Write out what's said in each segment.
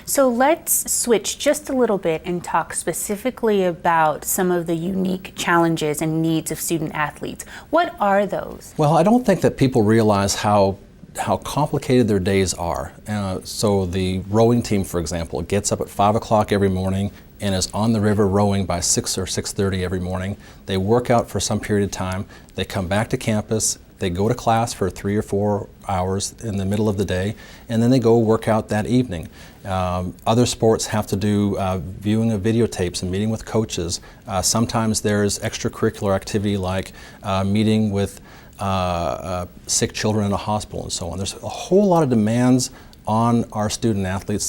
So let's switch just a little bit and talk specifically about some of the unique challenges and needs of student athletes. What are those? Well, I don't think that people realize how complicated their days are. So the rowing team, for example, gets up at 5 o'clock every morning and is on the river rowing by 6 or 6:30 every morning. They work out for some period of time. They come back to campus. They go to class for 3 or 4 hours in the middle of the day, and then they go work out that evening. Other sports have to do viewing of videotapes and meeting with coaches. Sometimes there's extracurricular activity like meeting with sick children in a hospital and so on. There's a whole lot of demands on our student athletes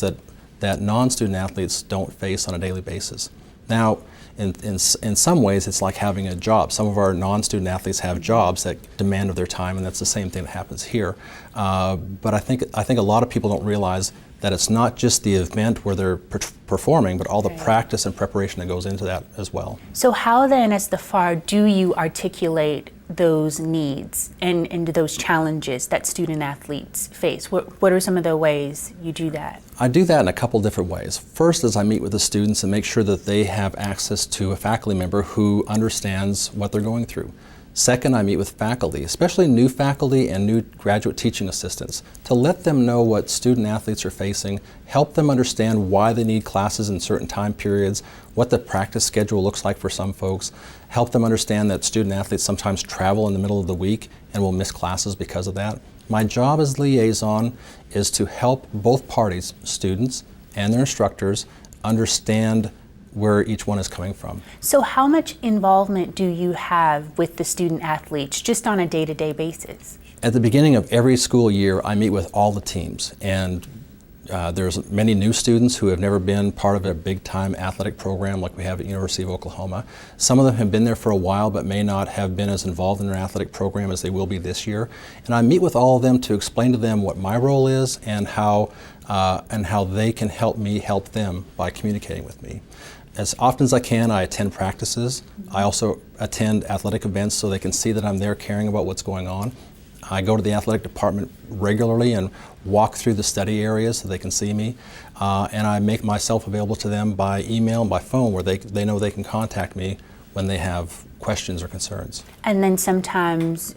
that non-student athletes don't face on a daily basis. Now, in some ways, it's like having a job. Some of our non-student athletes have jobs that demand of their time, and that's the same thing that happens here. But I think a lot of people don't realize that it's not just the event where they're performing, but all the practice and preparation that goes into that as well. So how then, as the FAR, do you articulate those needs and those challenges that student athletes face? What are some of the ways you do that? I do that in a couple different ways. First is I meet with the students and make sure that they have access to a faculty member who understands what they're going through. Second, I meet with faculty, especially new faculty and new graduate teaching assistants, to let them know what student athletes are facing, help them understand why they need classes in certain time periods, what the practice schedule looks like for some folks, help them understand that student athletes sometimes travel in the middle of the week and will miss classes because of that. My job as liaison is to help both parties, students and their instructors, understand where each one is coming from. So how much involvement do you have with the student athletes just on a day-to-day basis? At the beginning of every school year, I meet with all the teams, and there's many new students who have never been part of a big-time athletic program like we have at University of Oklahoma. Some of them have been there for a while but may not have been as involved in their athletic program as they will be this year. And I meet with all of them to explain to them what my role is and how they can help me help them by communicating with me. As often as I can, I attend practices. I also attend athletic events so they can see that I'm there caring about what's going on. I go to the athletic department regularly and walk through the study areas so they can see me. And I make myself available to them by email and by phone where they know they can contact me when they have questions or concerns. And then sometimes,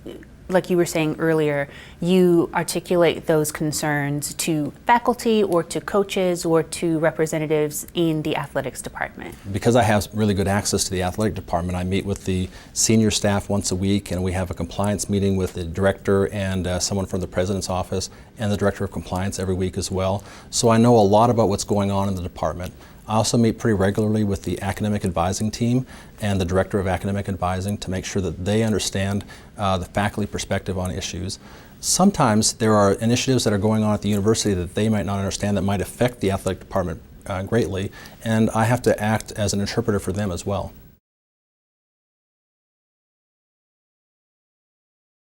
like you were saying earlier, you articulate those concerns to faculty or to coaches or to representatives in the athletics department. Because I have really good access to the athletic department, I meet with the senior staff once a week, and we have a compliance meeting with the director and someone from the president's office and the director of compliance every week as well. So I know a lot about what's going on in the department. I also meet pretty regularly with the academic advising team and the director of academic advising to make sure that they understand the faculty perspective on issues. Sometimes there are initiatives that are going on at the university that they might not understand that might affect the athletic department greatly, and I have to act as an interpreter for them as well.